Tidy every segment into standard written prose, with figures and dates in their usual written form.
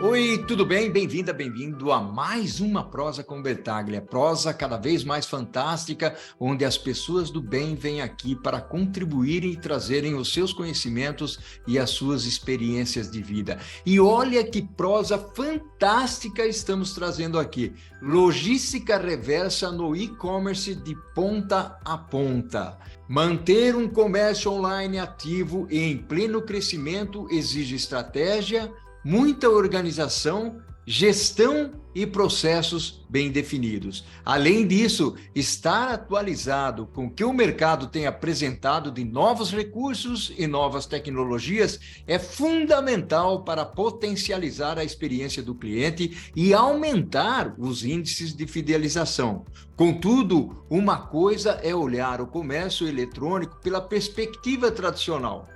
Oi, tudo bem? Bem-vinda, bem-vindo a mais uma Prosa com Bertaglia. Prosa cada vez mais fantástica, onde as pessoas do bem vêm aqui para contribuírem e trazerem os seus conhecimentos e as suas experiências de vida. E olha que prosa fantástica estamos trazendo aqui. Logística reversa no e-commerce de ponta a ponta. Manter um comércio online ativo e em pleno crescimento exige estratégia, muita organização, gestão e processos bem definidos. Além disso, estar atualizado com o que o mercado tem apresentado de novos recursos e novas tecnologias é fundamental para potencializar a experiência do cliente e aumentar os índices de fidelização. Contudo, uma coisa é olhar o comércio eletrônico pela perspectiva tradicional,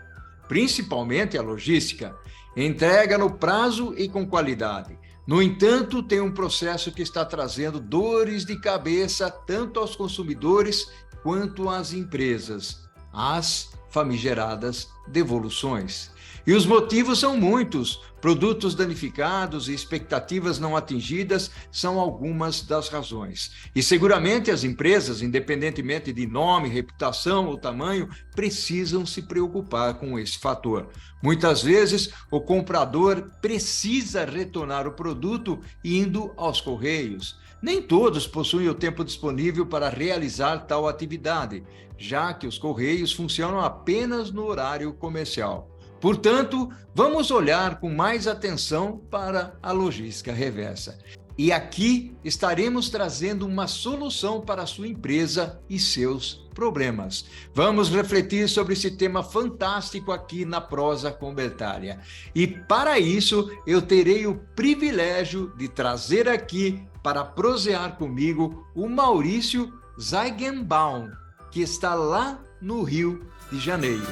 principalmente a logística. Entrega no prazo e com qualidade. No entanto, tem um processo que está trazendo dores de cabeça tanto aos consumidores quanto às empresas, as famigeradas devoluções. E os motivos são muitos. Produtos danificados e expectativas não atingidas são algumas das razões. E seguramente as empresas, independentemente de nome, reputação ou tamanho, precisam se preocupar com esse fator. Muitas vezes, o comprador precisa retornar o produto indo aos correios. Nem todos possuem o tempo disponível para realizar tal atividade, já que os correios funcionam apenas no horário comercial. Portanto, vamos olhar com mais atenção para a logística reversa. E aqui estaremos trazendo uma solução para a sua empresa e seus problemas. Vamos refletir sobre esse tema fantástico aqui na Prosa com Bertaglia. E para isso, eu terei o privilégio de trazer aqui para prosear comigo o Maurício Zaigenbaum, que está lá no Rio de Janeiro.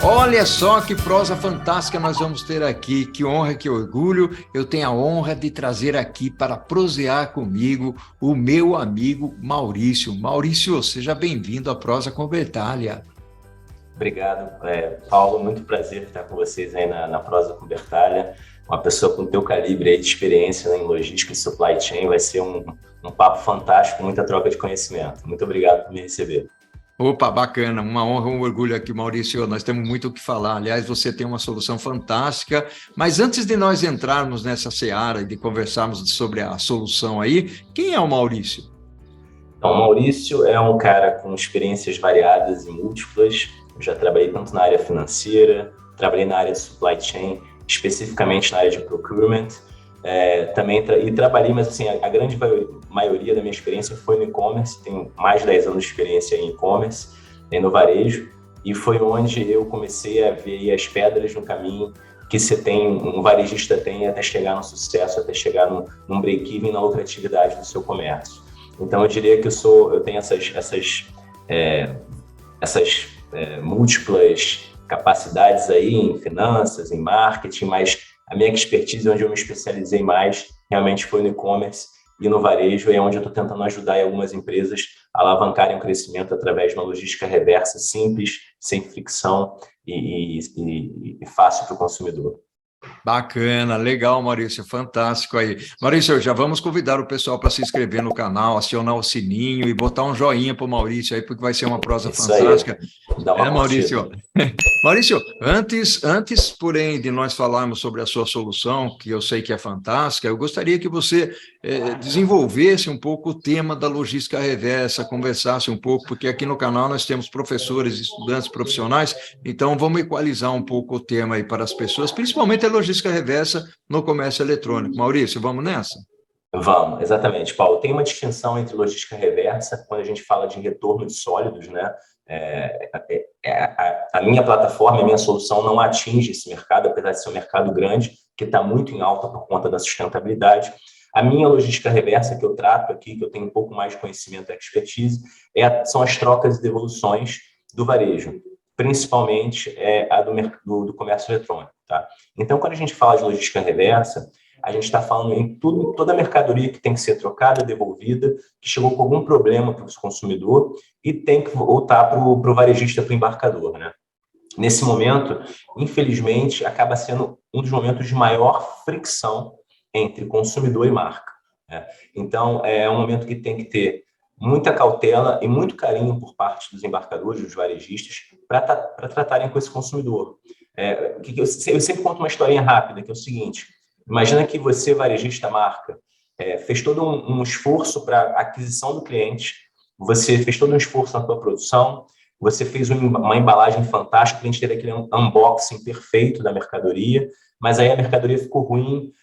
Olha só que prosa fantástica nós vamos ter aqui, que honra, que orgulho, eu tenho a honra de trazer aqui para prosear comigo o meu amigo Maurício. Maurício, seja bem-vindo à Prosa com Bertaglia. Obrigado, Paulo, muito prazer estar com vocês aí na Prosa com Bertaglia. Uma pessoa com o teu calibre aí de experiência em logística e supply chain, vai ser um papo fantástico, muita troca de conhecimento. Muito obrigado por me receber. Opa, bacana, uma honra, um orgulho aqui, Maurício, nós temos muito o que falar, aliás, você tem uma solução fantástica, mas antes de nós entrarmos nessa seara e de conversarmos sobre a solução aí, quem é o Maurício? Então, o Maurício é um cara com experiências variadas e múltiplas, eu já trabalhei tanto na área financeira, trabalhei na área de supply chain, especificamente na área de procurement, trabalhei, mas assim, a grande maioria da minha experiência foi no e-commerce, tenho mais de 10 anos de experiência em e-commerce, no varejo, e foi onde eu comecei a ver as pedras no caminho que um varejista tem até chegar no sucesso, até chegar num break-even na lucratividade do seu comércio. Então eu diria que eu tenho essas múltiplas capacidades aí em finanças, em marketing, mas a minha expertise, onde eu me especializei mais, realmente foi no e-commerce e no varejo, é onde eu estou tentando ajudar algumas empresas a alavancarem o crescimento através de uma logística reversa simples, sem fricção e fácil para o consumidor. Bacana, legal, Maurício, fantástico aí. Maurício, já vamos convidar o pessoal para se inscrever no canal, acionar o sininho e botar um joinha para o Maurício aí, porque vai ser uma prosa fantástica. Dá uma Maurício. Maurício, antes, porém, de nós falarmos sobre a sua solução, que eu sei que é fantástica, eu gostaria que você desenvolvesse um pouco o tema da logística reversa, conversasse um pouco, porque aqui no canal nós temos professores, estudantes, profissionais, então vamos equalizar um pouco o tema aí para as pessoas, principalmente a logística reversa no comércio eletrônico. Maurício, vamos nessa? Vamos, exatamente, Paulo. Tem uma distinção entre logística reversa, quando a gente fala de retorno de sólidos, né? A minha plataforma, a minha solução não atinge esse mercado, apesar de ser um mercado grande, que está muito em alta por conta da sustentabilidade. A minha logística reversa, que eu trato aqui, que eu tenho um pouco mais de conhecimento e expertise, são as trocas e devoluções do varejo, principalmente a do comércio eletrônico. Tá? Então, quando a gente fala de logística reversa, a gente está falando em toda a mercadoria que tem que ser trocada, devolvida, que chegou com algum problema para o consumidor e tem que voltar para o varejista, para o embarcador, né? nesse momento, infelizmente, acaba sendo um dos momentos de maior fricção entre consumidor e marca, né? Então, é um momento que tem que ter muita cautela e muito carinho por parte dos embarcadores, dos varejistas, para tratarem com esse consumidor. Eu sempre conto uma historinha rápida, que é o seguinte: imagina que você, varejista, marca, fez todo um esforço para a aquisição do cliente, você fez todo um esforço na sua produção, você fez uma embalagem fantástica, o cliente teve aquele unboxing perfeito da mercadoria, mas aí a mercadoria ficou ruim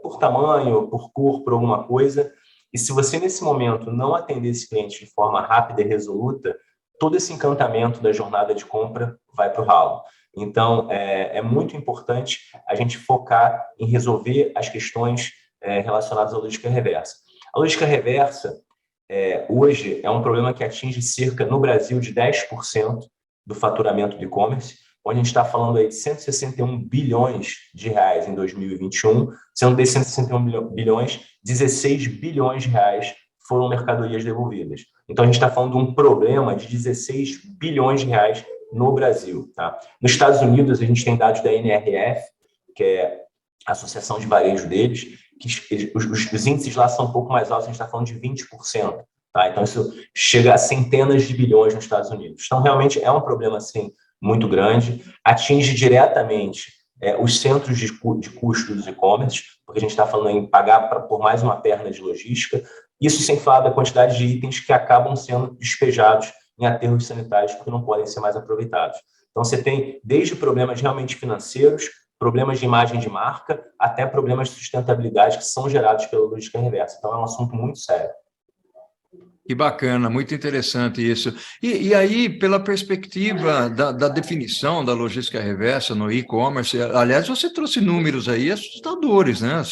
por tamanho, por cor, por alguma coisa. E se você, nesse momento, não atender esse cliente de forma rápida e resoluta, todo esse encantamento da jornada de compra vai para o ralo. Então, é muito importante a gente focar em resolver as questões relacionadas à logística reversa. A logística reversa, hoje, é um problema que atinge cerca, no Brasil, de 10% do faturamento do e-commerce, onde a gente está falando aí de 161 bilhões de reais em 2021, sendo desses 161 bilhões, 16 bilhões de reais foram mercadorias devolvidas. Então, a gente está falando de um problema de 16 bilhões de reais no Brasil. Tá? Nos Estados Unidos, a gente tem dados da NRF, que é a associação de varejo deles, que os índices lá são um pouco mais altos, a gente está falando de 20%. Tá? Então, isso chega a centenas de bilhões nos Estados Unidos. Então, realmente, é um problema, assim, muito grande, atinge diretamente os centros de custo dos e-commerce, porque a gente está falando em pagar por mais uma perna de logística, isso sem falar da quantidade de itens que acabam sendo despejados em aterros sanitários porque não podem ser mais aproveitados. Então, você tem desde problemas realmente financeiros, problemas de imagem de marca, até problemas de sustentabilidade que são gerados pela logística reversa. Então, é um assunto muito sério. Que bacana, muito interessante isso. E aí, pela perspectiva da definição da logística reversa no e-commerce, aliás, você trouxe números aí assustadores, né?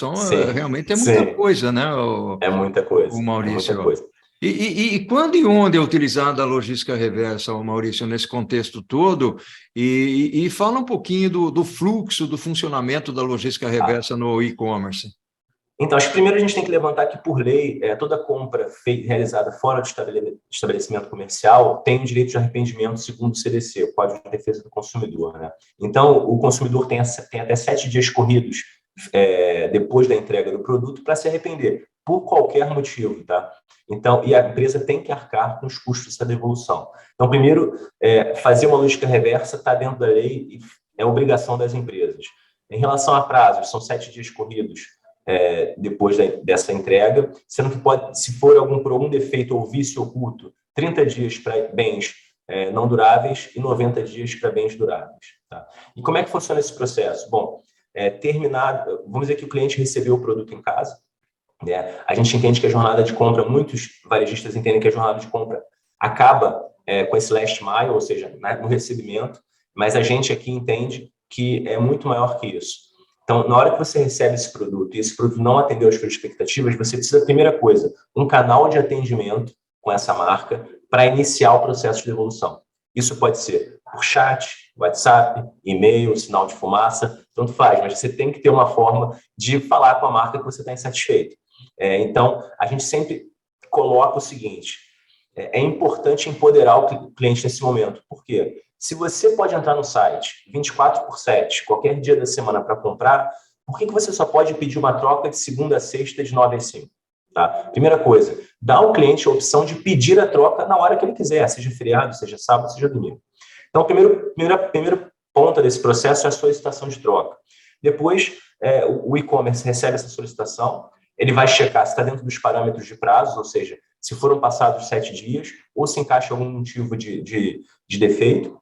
Realmente é muita sim. coisa, né, É muita coisa, o é muita Maurício? coisa. E quando e onde é utilizada a logística reversa, Maurício, nesse contexto todo? E fala um pouquinho do fluxo, do funcionamento da logística reversa no e-commerce. Então, acho que primeiro a gente tem que levantar que, por lei, toda compra realizada fora do estabelecimento comercial tem o direito de arrependimento segundo o CDC, o Código de Defesa do Consumidor, né? Então, o consumidor tem até 7 dias corridos depois da entrega do produto para se arrepender, por qualquer motivo, tá? Então, e a empresa tem que arcar com os custos dessa devolução. Então, primeiro, fazer uma logística reversa está dentro da lei e é obrigação das empresas. Em relação a prazos, são 7 dias corridos depois dessa entrega, sendo que pode, se for por algum defeito ou vício oculto, 30 dias para bens não duráveis e 90 dias para bens duráveis. Tá? E como é que funciona esse processo? Bom, vamos dizer que o cliente recebeu o produto em casa, né? A gente entende que a jornada de compra, muitos varejistas entendem que a jornada de compra acaba com esse last mile, ou seja, no recebimento, mas a gente aqui entende que é muito maior que isso. Então, na hora que você recebe esse produto e esse produto não atendeu às suas expectativas, você precisa, primeira coisa, um canal de atendimento com essa marca para iniciar o processo de devolução. Isso pode ser por chat, WhatsApp, e-mail, sinal de fumaça, tanto faz, mas você tem que ter uma forma de falar com a marca que você está insatisfeito. Então, a gente sempre coloca o seguinte: é importante empoderar o cliente nesse momento. Por quê? Se você pode entrar no site 24/7, qualquer dia da semana para comprar, por que você só pode pedir uma troca de segunda a sexta de 9 às 5? Tá? Primeira coisa, dá ao cliente a opção de pedir a troca na hora que ele quiser, seja feriado, seja sábado, seja domingo. Então, primeira ponta desse processo é a solicitação de troca. Depois, o e-commerce recebe essa solicitação, ele vai checar se está dentro dos parâmetros de prazos, ou seja, se foram passados 7 dias, ou se encaixa algum motivo de defeito.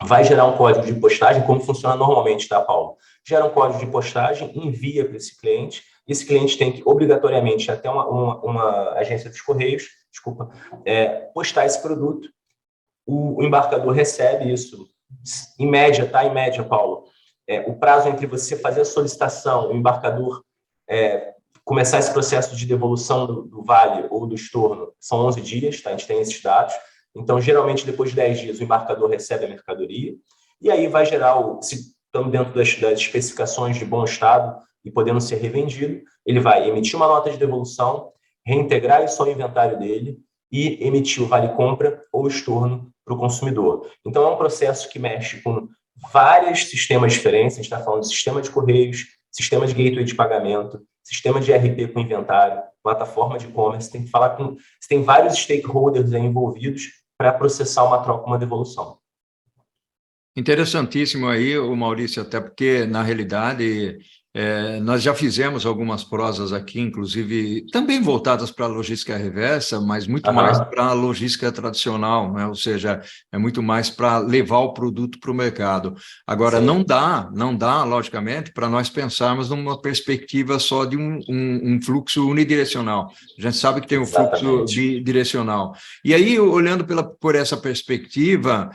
Vai gerar um código de postagem, como funciona normalmente, tá, Paulo? Gera um código de postagem, envia para esse cliente. Esse cliente tem que, obrigatoriamente, até uma agência dos Correios, postar esse produto. O embarcador recebe isso, em média, tá? Em média, Paulo. O prazo entre você fazer a solicitação, o embarcador começar esse processo de devolução do vale ou do estorno, são 11 dias, tá? A gente tem esses dados. Então, geralmente, depois de 10 dias, o embarcador recebe a mercadoria e aí vai gerar, se estamos dentro das especificações de bom estado e podendo ser revendido, ele vai emitir uma nota de devolução, reintegrar isso ao inventário dele e emitir o vale-compra ou estorno para o consumidor. Então, é um processo que mexe com vários sistemas diferentes. A gente está falando de sistema de correios, sistema de gateway de pagamento, sistema de ERP com inventário, plataforma de e-commerce. Tem que falar com... Você tem vários stakeholders aí envolvidos para processar uma troca, uma devolução. Interessantíssimo aí, o Maurício, até porque, na realidade, nós já fizemos algumas prosas aqui, inclusive, também voltadas para a logística reversa, mas muito mais para a logística tradicional, né? Ou seja, é muito mais para levar o produto para o mercado. Agora, não dá, logicamente, para nós pensarmos numa perspectiva só de um fluxo unidirecional. A gente sabe que tem um fluxo bidirecional. E aí, olhando por essa perspectiva,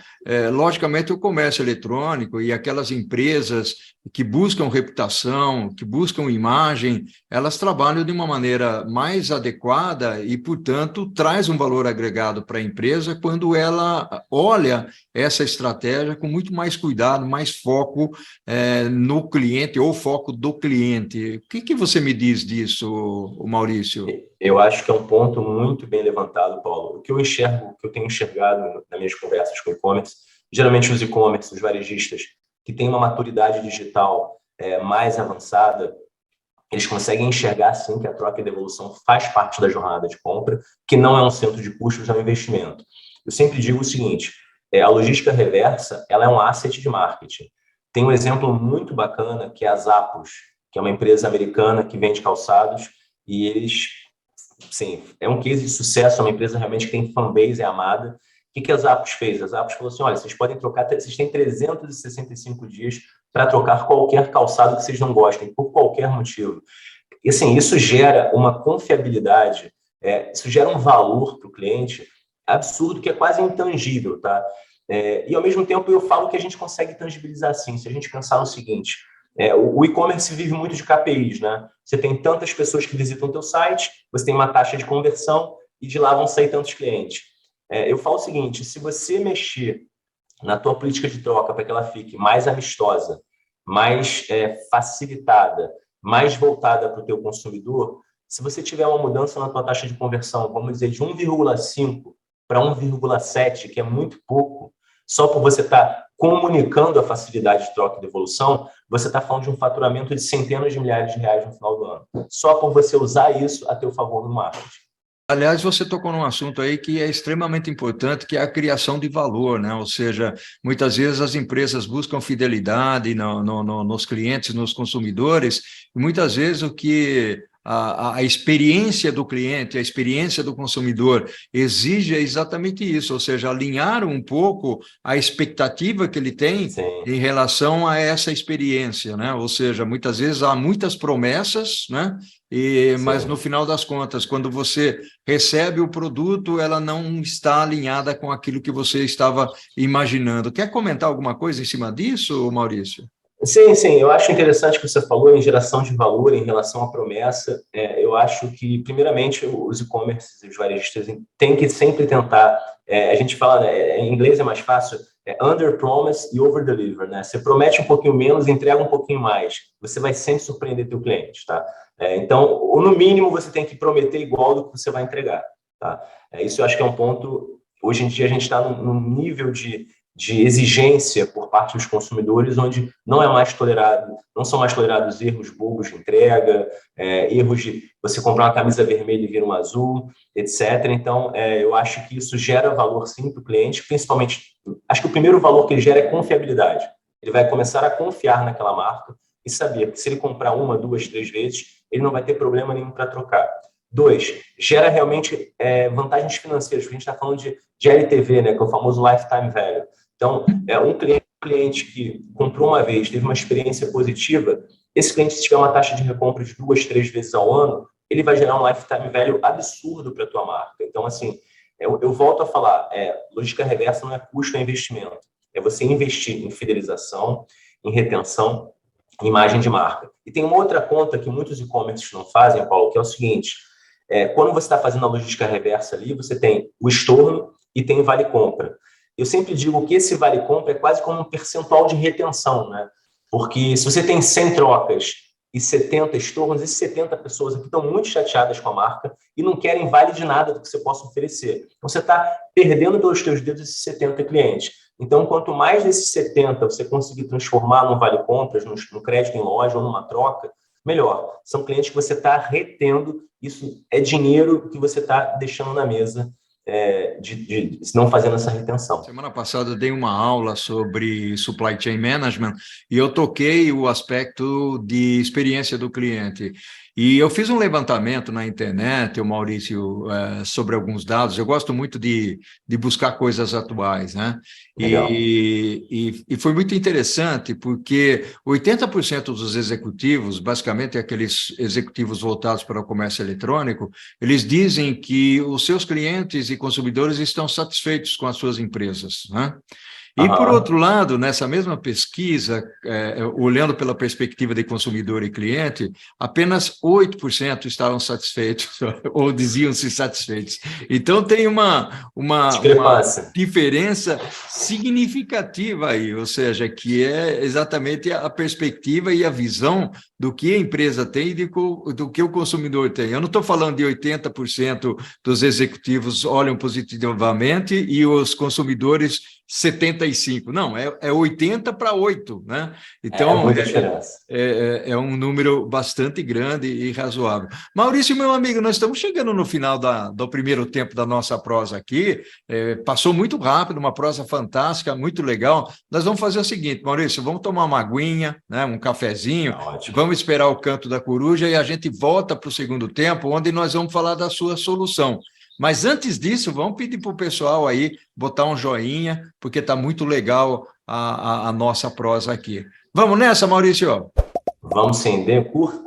logicamente, o comércio eletrônico e aquelas empresas que buscam reputação, que buscam imagem, elas trabalham de uma maneira mais adequada e, portanto, traz um valor agregado para a empresa quando ela olha essa estratégia com muito mais cuidado, mais foco no cliente ou foco do cliente. O que você me diz disso, Maurício? Eu acho que é um ponto muito bem levantado, Paulo. O que eu enxergo, o que eu tenho enxergado nas minhas conversas com e-commerce, geralmente os e-commerce, os varejistas, que têm uma maturidade digital mais avançada, eles conseguem enxergar, sim, que a troca e devolução faz parte da jornada de compra, que não é um centro de custos, é um investimento. Eu sempre digo o seguinte, a logística reversa, ela é um asset de marketing. Tem um exemplo muito bacana, que é a Zappos, que é uma empresa americana que vende calçados, e eles, sim, é um case de sucesso, é uma empresa realmente que tem fanbase, é amada. O que a Zappos fez? A Zappos falou assim, olha, vocês podem trocar, vocês têm 365 dias para trocar qualquer calçado que vocês não gostem, por qualquer motivo. E assim, isso gera uma confiabilidade, isso gera um valor para o cliente absurdo, que é quase intangível, tá? E ao mesmo tempo eu falo que a gente consegue tangibilizar assim, se a gente pensar no seguinte, o e-commerce vive muito de KPIs, né? Você tem tantas pessoas que visitam o teu site, você tem uma taxa de conversão e de lá vão sair tantos clientes. Eu falo o seguinte, se você mexer na tua política de troca para que ela fique mais amistosa, mais facilitada, mais voltada para o teu consumidor, se você tiver uma mudança na tua taxa de conversão, vamos dizer, de 1,5 para 1,7, que é muito pouco, só por você estar comunicando a facilidade de troca e devolução, você está falando de um faturamento de centenas de milhares de reais no final do ano. Só por você usar isso a teu favor no marketing. Aliás, você tocou num assunto aí que é extremamente importante, que é a criação de valor, né? Ou seja, muitas vezes as empresas buscam fidelidade nos clientes, nos consumidores, e muitas vezes o que a experiência do cliente, a experiência do consumidor exige exatamente isso, ou seja, alinhar um pouco a expectativa que ele tem em relação a essa experiência, né? Ou seja, muitas vezes há muitas promessas, né? Mas no final das contas, quando você recebe o produto, ela não está alinhada com aquilo que você estava imaginando. Quer comentar alguma coisa em cima disso, Maurício? Sim, eu acho interessante o que você falou em geração de valor, em relação à promessa. Eu acho que, primeiramente, os e-commerce, os varejistas têm que sempre tentar, a gente fala, em inglês é mais fácil, under promise e over deliver, né? Você promete um pouquinho menos, entrega um pouquinho mais. Você vai sempre surpreender teu cliente, tá? Então, no mínimo, você tem que prometer igual do que você vai entregar, tá? Isso eu acho que é um ponto. Hoje em dia, a gente está num nível de exigência por parte dos consumidores, onde não são mais tolerados erros bobos de entrega, erros de você comprar uma camisa vermelha e vir uma azul, etc. Então, eu acho que isso gera valor sim para o cliente, principalmente, acho que o primeiro valor que ele gera é confiabilidade. Ele vai começar a confiar naquela marca e saber que se ele comprar 1, 2, 3 vezes, ele não vai ter problema nenhum para trocar. 2, gera realmente vantagens financeiras, porque a gente está falando de LTV, né, que é o famoso lifetime value. Então, um cliente que comprou uma vez, teve uma experiência positiva, esse cliente, se tiver uma taxa de recompra de 2, 3 vezes ao ano, ele vai gerar um lifetime value absurdo para a tua marca. Então, assim, eu volto a falar, logística reversa não é custo, é investimento. É você investir em fidelização, em retenção, em imagem de marca. E tem uma outra conta que muitos e-commerces não fazem, Paulo, que é o seguinte, quando você está fazendo a logística reversa ali, você tem o estorno e tem o vale-compra. Eu sempre digo que esse vale-compra é quase como um percentual de retenção, né? Porque se você tem 100 trocas e 70 estornos, esses 70 pessoas aqui estão muito chateadas com a marca e não querem vale de nada do que você possa oferecer. Então, você está perdendo pelos teus dedos esses 70 clientes. Então, quanto mais desses 70 você conseguir transformar num vale compras, no crédito em loja ou numa troca, melhor. São clientes que você está retendo, isso é dinheiro que você está deixando na mesa, de não fazendo essa retenção. Semana passada eu dei uma aula sobre Supply Chain Management e eu toquei o aspecto de experiência do cliente. E eu fiz um levantamento na internet, o Maurício, sobre alguns dados. Eu gosto muito de buscar coisas atuais, né? E foi muito interessante, porque 80% dos executivos, basicamente aqueles executivos voltados para o comércio eletrônico, eles dizem que os seus clientes e consumidores estão satisfeitos com as suas empresas, né? E, por outro lado, nessa mesma pesquisa, olhando pela perspectiva de consumidor e cliente, apenas 8% estavam satisfeitos ou diziam-se satisfeitos. Então, tem uma diferença significativa aí, ou seja, que é exatamente a perspectiva e a visão do que a empresa tem e do que o consumidor tem. Eu não estou falando de 80% dos executivos olham positivamente e os consumidores 75%. Não, é 80 para 8, né? Então, muita diferença. É um número bastante grande e razoável. Maurício, meu amigo, nós estamos chegando no final do primeiro tempo da nossa prosa aqui. Passou muito rápido, uma prosa fantástica, muito legal. Nós vamos fazer o seguinte, Maurício, vamos tomar uma aguinha, né, um cafezinho, vamos esperar o canto da coruja e a gente volta para o segundo tempo, onde nós vamos falar da sua solução. Mas antes disso, vamos pedir para o pessoal aí botar um joinha, porque está muito legal a nossa prosa aqui. Vamos nessa, Maurício? Vamos sim,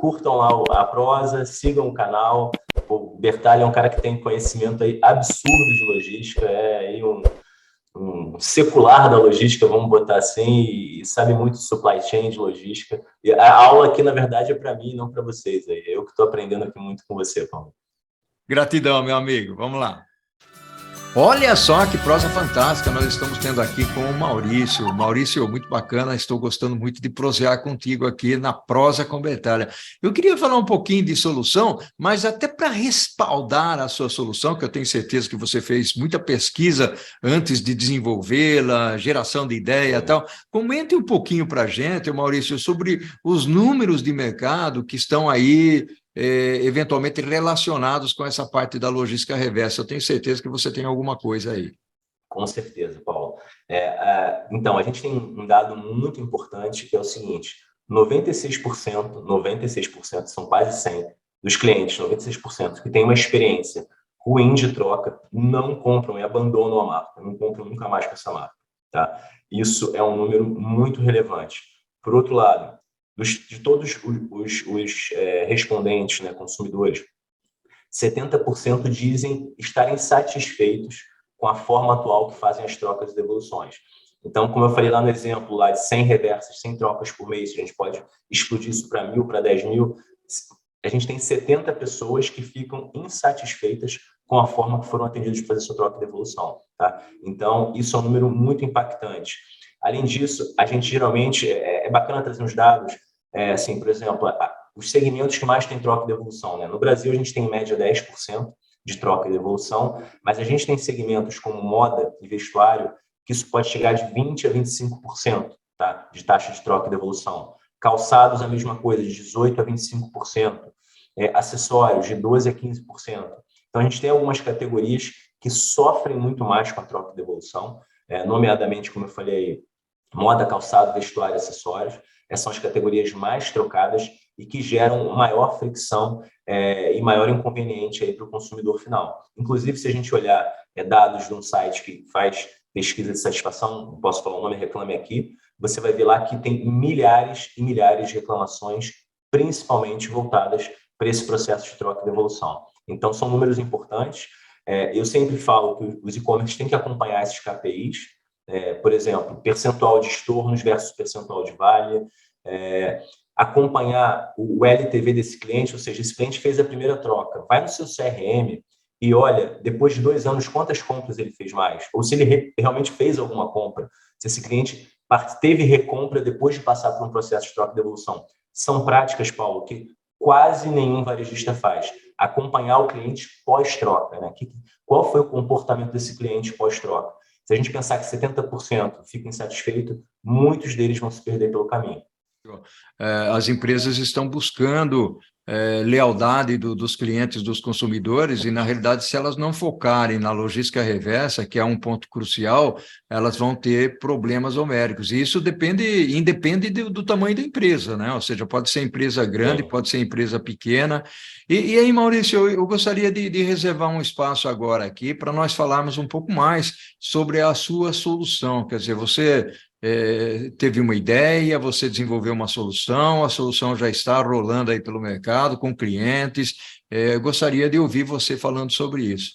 curtam lá a prosa, sigam o canal. O Bertalha é um cara que tem conhecimento aí absurdo de logística, é aí um secular da logística, vamos botar assim, e sabe muito de supply chain, de logística. E a aula aqui, na verdade, é para mim, não para vocês. Eu que estou aprendendo aqui muito com você, Paulo. Gratidão, meu amigo. Vamos lá. Olha só que prosa fantástica nós estamos tendo aqui com o Maurício. Maurício, muito bacana, estou gostando muito de prosear contigo aqui na Prosa com Bertalha. Eu queria falar um pouquinho de solução, mas até para respaldar a sua solução, que eu tenho certeza que você fez muita pesquisa antes de desenvolvê-la, geração de ideia e tal. Comente um pouquinho para a gente, Maurício, sobre os números de mercado que estão aí eventualmente relacionados com essa parte da logística reversa. Eu tenho certeza que você tem alguma coisa aí. Com certeza, Paulo. Então, a gente tem um dado muito importante, que é o seguinte: 96%, são quase 100, dos clientes, 96%, que têm uma experiência ruim de troca, não compram e abandonam a marca, não compram nunca mais com essa marca. Tá? Isso é um número muito relevante. Por outro lado, de todos os respondentes, né, consumidores, 70% dizem estarem satisfeitos com a forma atual que fazem as trocas e devoluções. Então, como eu falei lá no exemplo lá de 100 reversas, 100 trocas por mês, a gente pode explodir isso para 1.000, para 10.000, a gente tem 70 pessoas que ficam insatisfeitas com a forma que foram atendidas para fazer sua troca e devolução. Tá? Então, isso é um número muito impactante. Além disso, a gente geralmente, é bacana trazer uns dados, assim, por exemplo, os segmentos que mais têm troca e devolução. Né? No Brasil, a gente tem em média 10% de troca e devolução, mas a gente tem segmentos como moda e vestuário, que isso pode chegar de 20% a 25%, tá? De taxa de troca e devolução. Calçados, a mesma coisa, de 18% a 25%. Acessórios, de 12% a 15%. Então, a gente tem algumas categorias que sofrem muito mais com a troca e devolução, nomeadamente, como eu falei, moda, calçado, vestuário e acessórios. Essas são as categorias mais trocadas e que geram maior fricção e maior inconveniente para o consumidor final. Inclusive, se a gente olhar dados de um site que faz pesquisa de satisfação, não posso falar o nome, Reclame Aqui, você vai ver lá que tem milhares e milhares de reclamações, principalmente voltadas para esse processo de troca e devolução. Então, são números importantes. Eu sempre falo que os e-commerce têm que acompanhar esses KPIs, por exemplo, percentual de estornos versus percentual de vale, acompanhar o LTV desse cliente, ou seja, esse cliente fez a primeira troca, vai no seu CRM e olha, depois de 2 anos, quantas compras ele fez mais, ou se ele realmente fez alguma compra, se esse cliente teve recompra depois de passar por um processo de troca e devolução. são práticas, Paulo, que quase nenhum varejista faz. Acompanhar o cliente pós-troca, né? Qual foi o comportamento desse cliente pós-troca? Se a gente pensar que 70% ficam insatisfeitos, muitos deles vão se perder pelo caminho. As empresas estão buscando lealdade dos clientes, dos consumidores, e, na realidade, se elas não focarem na logística reversa, que é um ponto crucial, elas vão ter problemas homéricos. E isso independe do tamanho da empresa, né? Ou seja, pode ser empresa grande, pode ser empresa pequena. E aí, Maurício, eu gostaria de reservar um espaço agora aqui para nós falarmos um pouco mais sobre a sua solução. Quer dizer, você teve uma ideia, você desenvolveu uma solução, a solução já está rolando aí pelo mercado, com clientes. Gostaria de ouvir você falando sobre isso.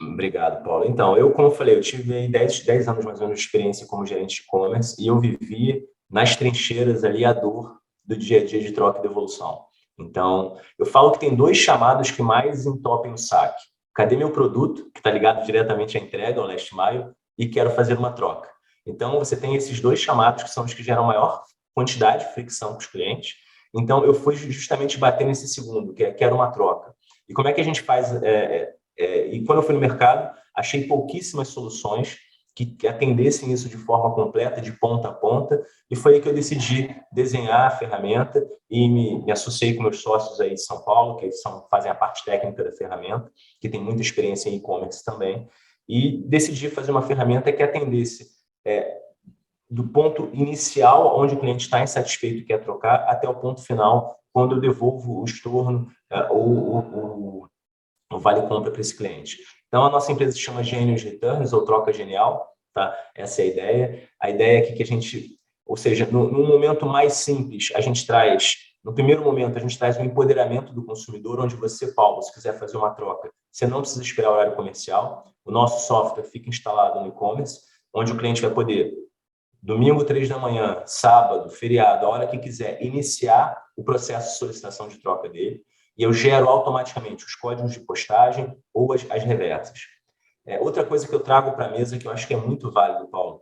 Obrigado, Paulo. Então, como eu falei, eu tive 10 anos mais ou menos de experiência como gerente de e-commerce e eu vivi nas trincheiras ali a dor do dia a dia de troca e devolução. Então, eu falo que tem 2 chamados que mais entopem o saque. Cadê meu produto, que está ligado diretamente à entrega, ao last mile, e quero fazer uma troca. Então, você tem esses 2 chamados que são os que geram maior quantidade de fricção com os clientes. Então, eu fui justamente bater nesse segundo, que é quero uma troca. E como é que a gente faz? E quando eu fui no mercado, achei pouquíssimas soluções que atendessem isso de forma completa, de ponta a ponta, e foi aí que eu decidi desenhar a ferramenta e me associei com meus sócios aí de São Paulo, que fazem a parte técnica da ferramenta, que tem muita experiência em e-commerce também, e decidi fazer uma ferramenta que atendesse do ponto inicial, onde o cliente está insatisfeito e quer trocar, até o ponto final, quando eu devolvo o estorno ou o vale-compra para esse cliente. Então, a nossa empresa se chama Genius Returns, ou Troca Genial, tá? Essa é a ideia. A ideia é que a gente, ou seja, no momento mais simples, no primeiro momento, a gente traz um empoderamento do consumidor, onde você, Paulo, se quiser fazer uma troca, você não precisa esperar o horário comercial, o nosso software fica instalado no e-commerce, onde o cliente vai poder, domingo, 3 da manhã, sábado, feriado, a hora que quiser, iniciar o processo de solicitação de troca dele, e eu gero automaticamente os códigos de postagem ou as reversas. Outra coisa que eu trago para a mesa, que eu acho que é muito válido, Paulo,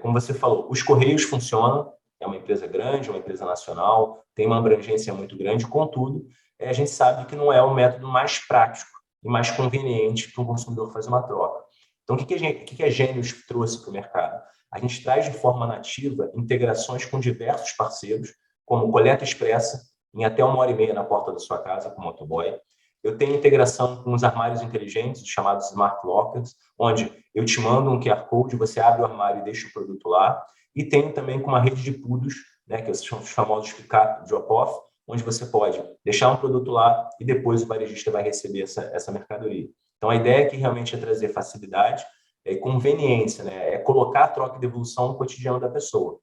como você falou, os Correios funcionam, é uma empresa grande, é uma empresa nacional, tem uma abrangência muito grande, contudo, a gente sabe que não é o método mais prático e mais conveniente para um consumidor fazer uma troca. Então, o que a Genius trouxe para o mercado? A gente traz de forma nativa integrações com diversos parceiros, como coleta expressa, em até 1h30 na porta da sua casa, com o motoboy. Eu tenho integração com os armários inteligentes, chamados Smart Lockers, onde eu te mando um QR Code, você abre o armário e deixa o produto lá. E tenho também com uma rede de PUDOs, né, que são os famosos pick-up drop-off, onde você pode deixar um produto lá e depois o varejista vai receber essa mercadoria. Então, a ideia aqui realmente é trazer facilidade e conveniência, né? É colocar a troca e devolução no cotidiano da pessoa.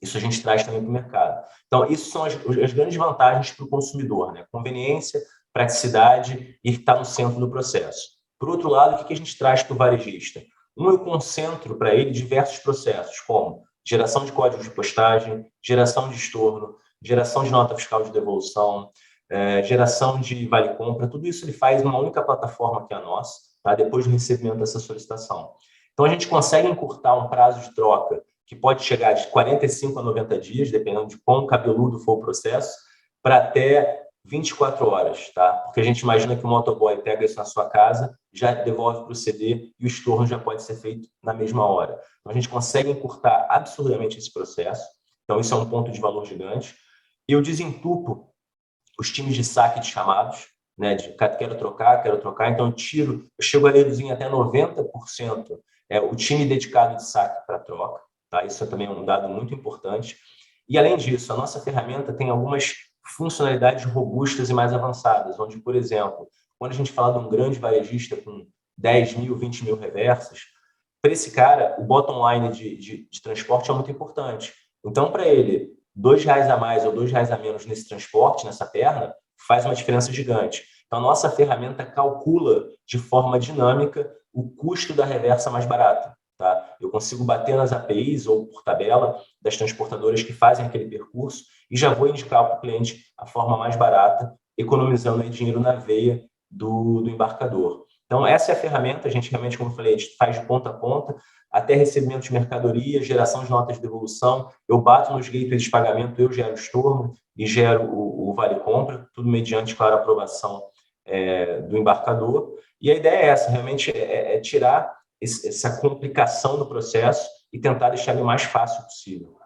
Isso a gente traz também para o mercado. Então, isso são as grandes vantagens para o consumidor, né? Conveniência, praticidade e estar no centro do processo. Por outro lado, o que a gente traz para o varejista? Eu concentro para ele diversos processos, como geração de código de postagem, geração de estorno, geração de nota fiscal de devolução, geração de vale-compra, tudo isso ele faz numa única plataforma que é a nossa, tá? Depois do recebimento dessa solicitação. Então, a gente consegue encurtar um prazo de troca que pode chegar de 45 a 90 dias, dependendo de quão cabeludo for o processo, para até 24 horas, tá? Porque a gente imagina que o motoboy pega isso na sua casa, já devolve para o CD e o estorno já pode ser feito na mesma hora. Então, a gente consegue encurtar absurdamente esse processo. Então, isso é um ponto de valor gigante. E eu desentupo os times de saque de chamados, né? De quero trocar. Então, eu chego a reduzir em até 90% o time dedicado de saque para troca. Tá? Isso é também um dado muito importante. E, além disso, a nossa ferramenta tem algumas funcionalidades robustas e mais avançadas, onde, por exemplo, quando a gente fala de um grande varejista com 10 mil, 20 mil reversas, para esse cara, o bottom line de transporte é muito importante. Então, para ele, R$2 a mais ou R$2 a menos nesse transporte, nessa perna, faz uma diferença gigante. Então, a nossa ferramenta calcula de forma dinâmica o custo da reversa mais barata. Tá? Eu consigo bater nas APIs ou por tabela das transportadoras que fazem aquele percurso e já vou indicar para o cliente a forma mais barata, economizando aí dinheiro na veia do embarcador. Então, essa é a ferramenta, a gente realmente, como eu falei, a gente faz de ponta a ponta, até recebimento de mercadoria, geração de notas de devolução, eu bato nos gateways de pagamento, eu gero o estorno e gero o vale-compra, tudo mediante, claro, a aprovação do embarcador. E a ideia é essa, realmente, é tirar essa complicação do processo e tentar deixar ele o mais fácil possível.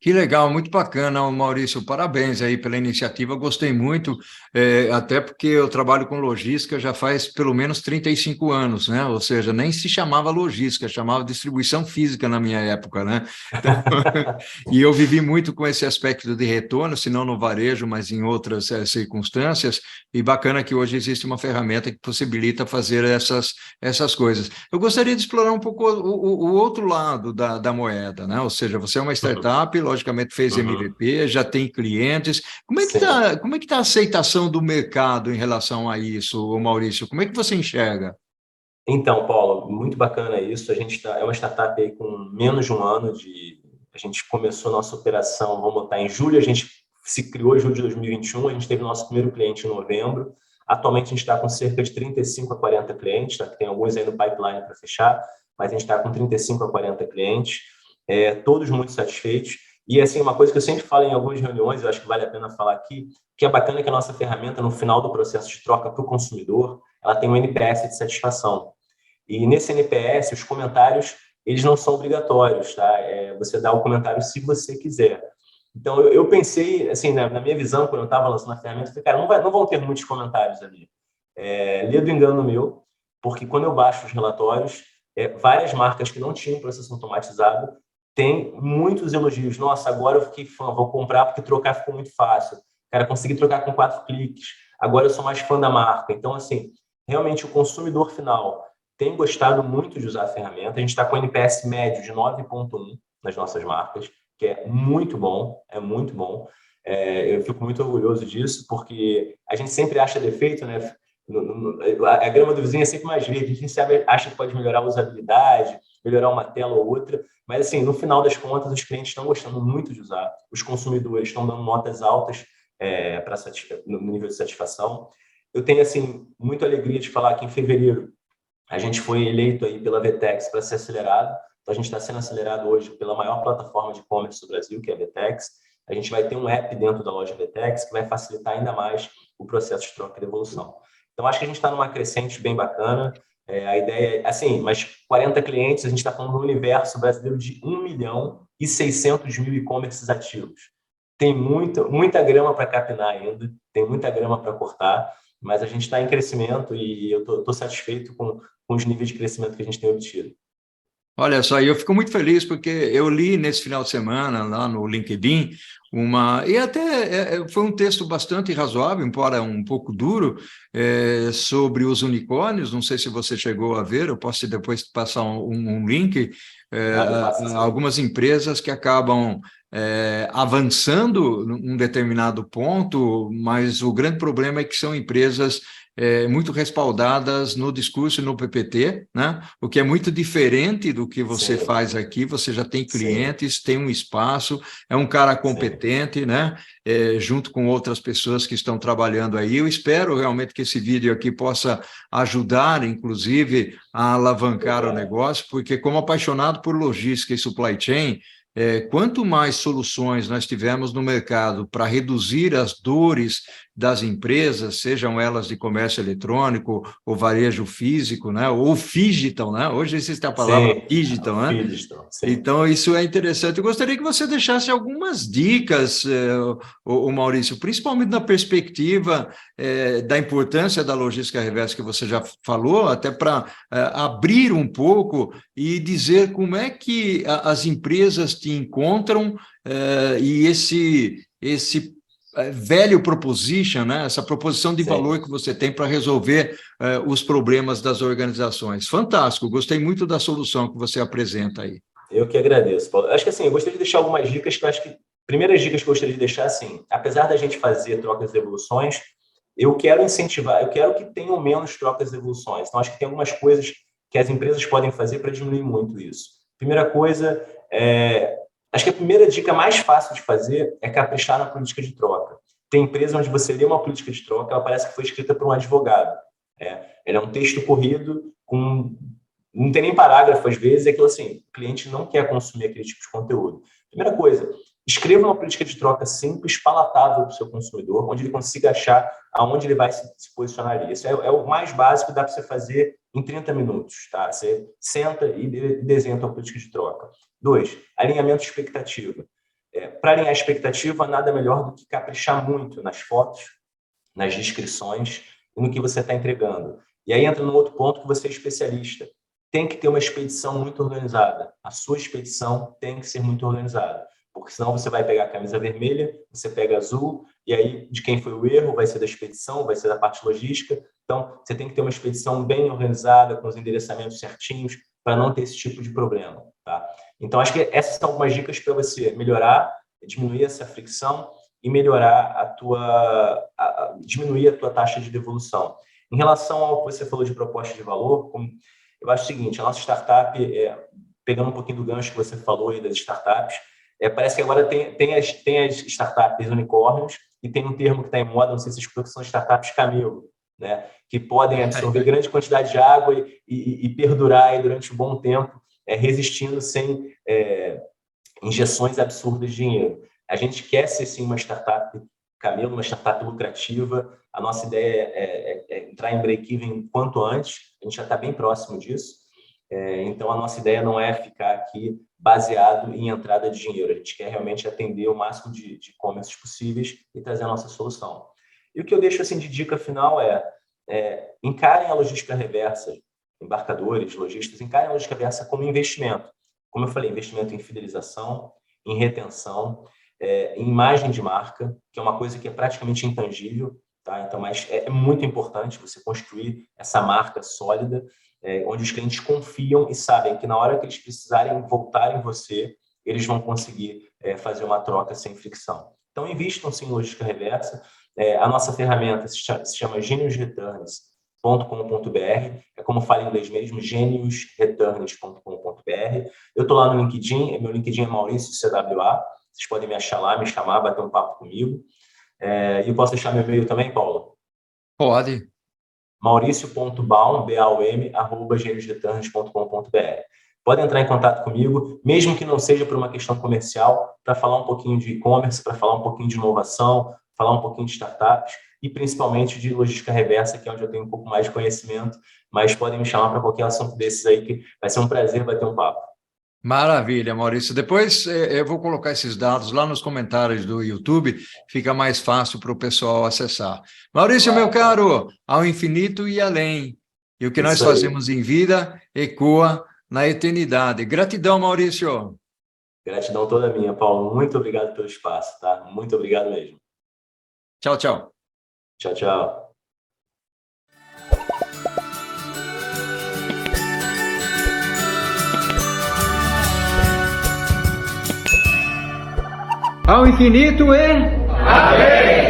Que legal, muito bacana, Maurício. Parabéns aí pela iniciativa, gostei muito, até porque eu trabalho com logística já faz pelo menos 35 anos, né? Ou seja, nem se chamava logística, chamava distribuição física na minha época, né? Então, e eu vivi muito com esse aspecto de retorno, se não no varejo, mas em outras circunstâncias, e bacana que hoje existe uma ferramenta que possibilita fazer essas coisas. Eu gostaria de explorar um pouco o outro lado da moeda, né? Ou seja, você é uma startup, logicamente fez MVP, já tem clientes. Como é que tá a aceitação do mercado em relação a isso, Maurício? Como é que você enxerga? Então, Paulo, muito bacana isso. A gente é uma startup aí com menos de um ano de. A gente começou nossa operação, vamos botar em julho, a gente se criou em julho de 2021, a gente teve nosso primeiro cliente em novembro. Atualmente a gente está com cerca de 35 a 40 clientes, tá? Tem alguns aí no pipeline para fechar, mas a gente está com 35 a 40 clientes, todos muito satisfeitos. E assim, uma coisa que eu sempre falo em algumas reuniões, eu acho que vale a pena falar aqui, que é bacana que a nossa ferramenta, no final do processo de troca para o consumidor, ela tem um NPS de satisfação. E nesse NPS, os comentários, eles não são obrigatórios, tá? Você dá o comentário se você quiser. Então, eu pensei, assim, na minha visão, quando eu estava lançando a ferramenta, eu falei, cara, não vão ter muitos comentários ali. Lê do engano meu, porque quando eu baixo os relatórios, várias marcas que não tinham processo automatizado têm muitos elogios. Nossa, agora eu fiquei fã, vou comprar porque trocar ficou muito fácil. Cara, consegui trocar com 4 cliques. Agora eu sou mais fã da marca. Então, assim, realmente o consumidor final tem gostado muito de usar a ferramenta. A gente está com NPS médio de 9,1 nas nossas marcas, que é muito bom, é muito bom. Eu fico muito orgulhoso disso, porque a gente sempre acha defeito, né? A grama do vizinho é sempre mais verde. A gente sempre acha que pode melhorar a usabilidade, melhorar uma tela ou outra, mas assim, no final das contas, os clientes estão gostando muito de usar, os consumidores estão dando notas altas no nível de satisfação. Eu tenho assim muita alegria de falar que em fevereiro a gente foi eleito aí pela VTEX para ser acelerado. Então a gente está sendo acelerado hoje pela maior plataforma de e-commerce do Brasil, que é a VTEX. A gente vai ter um app dentro da loja VTEX que vai facilitar ainda mais o processo de troca e devolução. Então acho que a gente está numa crescente bem bacana. A ideia é, assim, mas 40 clientes, a gente está falando do universo brasileiro de 1.600.000 e-commerces ativos. Tem muita grama para capinar ainda, tem muita grama para cortar, mas a gente está em crescimento e eu estou satisfeito com os níveis de crescimento que a gente tem obtido. Olha só, eu fico muito feliz porque eu li nesse final de semana lá no LinkedIn e até foi um texto bastante razoável, embora um pouco duro, sobre os unicórnios. Não sei se você chegou a ver, eu posso depois passar um link. Algumas empresas que acabam avançando num determinado ponto, mas o grande problema é que são empresas muito respaldadas no discurso e no PPT, né? O que é muito diferente do que você faz aqui. Você já tem clientes, tem um espaço, é um cara competente, né? Junto com outras pessoas que estão trabalhando aí. Eu espero realmente que esse vídeo aqui possa ajudar, inclusive, a alavancar o negócio, porque como apaixonado por logística e supply chain, quanto mais soluções nós tivermos no mercado para reduzir as dores das empresas, sejam elas de comércio eletrônico ou varejo físico, né? Ou digital, né? Hoje existe a palavra digital, né? Digital, então, isso é interessante. Eu gostaria que você deixasse algumas dicas, o Maurício, principalmente na perspectiva da importância da logística reversa que você já falou, até para abrir um pouco e dizer como é que as empresas te encontram e esse velho proposition, né? Essa proposição de valor que você tem para resolver os problemas das organizações. Fantástico, gostei muito da solução que você apresenta aí. Eu que agradeço, Paulo. Acho que assim, eu gostaria de deixar algumas dicas que eu acho que primeiras dicas que eu gostaria de deixar assim, apesar da gente fazer trocas e devoluções, eu quero incentivar, eu quero que tenham menos trocas e devoluções. Então acho que tem algumas coisas que as empresas podem fazer para diminuir muito isso. Primeira coisa, acho que a primeira dica mais fácil de fazer é caprichar na política de troca. Tem empresa onde você lê uma política de troca, ela parece que foi escrita por um advogado. Ele é um texto corrido, não tem nem parágrafo às vezes, é aquilo assim, o cliente não quer consumir aquele tipo de conteúdo. Primeira coisa, escreva uma política de troca simples, palatável para o seu consumidor, onde ele consiga achar aonde ele vai se posicionar. Isso é o mais básico que dá para você fazer em 30 minutos. Tá? Você senta e desenha a sua política de troca. 2, alinhamento de expectativa. Para alinhar a expectativa, nada melhor do que caprichar muito nas fotos, nas descrições e no que você está entregando. E aí entra num outro ponto que você é especialista. Tem que ter uma expedição muito organizada. A sua expedição tem que ser muito organizada, porque senão você vai pegar a camisa vermelha, você pega azul, e aí de quem foi o erro vai ser da expedição, vai ser da parte logística. Então, você tem que ter uma expedição bem organizada, com os endereçamentos certinhos, para não ter esse tipo de problema. Tá? Então, acho que essas são algumas dicas para você melhorar, diminuir essa fricção e melhorar diminuir a tua taxa de devolução. Em relação ao que você falou de proposta de valor, eu acho o seguinte, a nossa startup, pegando um pouquinho do gancho que você falou aí das startups, parece que agora tem as startups unicórnios e tem um termo que está em moda, não sei se você escutou, que são startups camelo, né? Que podem absorver grande quantidade de água e perdurar aí durante um bom tempo, resistindo sem injeções absurdas de dinheiro. A gente quer ser, sim, uma startup camelo, uma startup lucrativa. A nossa ideia é entrar em break-even quanto antes. A gente já está bem próximo disso. Então, a nossa ideia não é ficar aqui baseado em entrada de dinheiro. A gente quer realmente atender o máximo de e-commerces possíveis e trazer a nossa solução. E o que eu deixo assim, de dica final encarem a logística reversa, embarcadores, lojistas, encarem a logística reversa como investimento. Como eu falei, investimento em fidelização, em retenção, em imagem de marca, que é uma coisa que é praticamente intangível, tá? Então, mas é muito importante você construir essa marca sólida, onde os clientes confiam e sabem que na hora que eles precisarem voltar em você, eles vão conseguir fazer uma troca sem fricção. Então, invistam sim em logística reversa. A nossa ferramenta se chama geniusreturns.com.br, é como fala em inglês mesmo, geniusreturns.com.br. Eu estou lá no LinkedIn, meu LinkedIn é Maurício CWA, vocês podem me achar lá, me chamar, bater um papo comigo. E eu posso deixar meu e-mail também, Paulo? Pode. mauricio.baum@geniusreturns.com.br. Podem entrar em contato comigo, mesmo que não seja por uma questão comercial, para falar um pouquinho de e-commerce, para falar um pouquinho de inovação, falar um pouquinho de startups e principalmente de logística reversa, que é onde eu tenho um pouco mais de conhecimento, mas podem me chamar para qualquer assunto desses aí, que vai ser um prazer bater um papo. Maravilha, Maurício. Depois eu vou colocar esses dados lá nos comentários do YouTube, fica mais fácil para o pessoal acessar. Maurício, meu caro, ao infinito e além. E o que nós fazemos em vida ecoa na eternidade. Gratidão, Maurício. Gratidão toda minha, Paulo. Muito obrigado pelo espaço, tá? Muito obrigado mesmo. Tchau, tchau. Tchau, tchau. Ao infinito e... Amém!